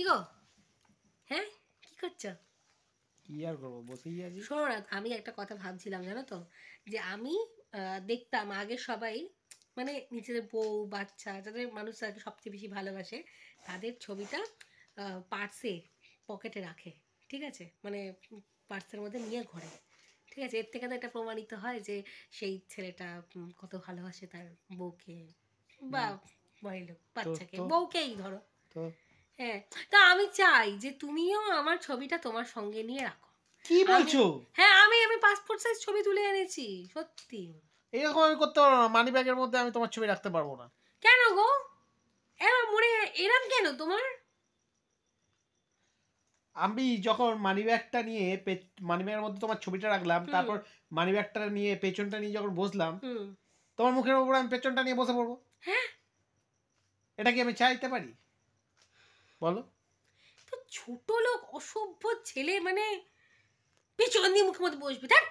কি গো? হ্যাঁ, কি করছো? কি আর করবো, বসেই আছি। শোনো না, আমি একটা কথা ভাবছিলাম জানো তো, যে আমি দেখতাম আগে সবাই মানে নিজেদের বউ বাচ্চা যাদের মানুষ তাকে সবচেয়ে বেশি ভালোবাসে তাদের ছবিটা পার্সে পকেটে রাখে, ঠিক আছে, মানে পার্সের মধ্যে নিয়ে ঘোরে, ঠিক আছে। এর থেকে তো এটা প্রমাণিত হয় যে সেই ছেলেটা কত ভালোবাসে তার বউকে বা হুম, বড়লোক তো বাচ্চাকে, তো বউকেই ধরো। তো হ্যাঁ, তা আমি চাই যে তুমিও আমার ছবিটা তোমার সঙ্গে নিয়ে রাখো। কি আমি, বলছো? হ্যাঁ, আমি পাসপোর্ট সাইজ ছবি তুলে এনেছি, সত্যি। এরকম আমি করতে পারবো না, মানি ব্যাগের মধ্যে আমি তোমার ছবি রাখতে পারবো না। কেন গো? এবার মনে এরম কেন তোমার? আমি যখন মানি ব্যাগটা নিয়ে মানি ব্যাগের মধ্যে তোমার ছবিটা রাখলাম, হুম। তারপর মানি ব্যাগটা নিয়ে পেছনটা নিয়ে যখন বসলাম, হুম। তোমার মুখের উপর আমি পেছনটা নিয়ে বসে পড়বো। হ্যাঁ, এটা কি আমি চাইতে পারি? বলো। তো ছোট লোক অসভ্য ছেলে মানে পেছন দিয়ে মুখের মধ্যে বসবে, দেখ।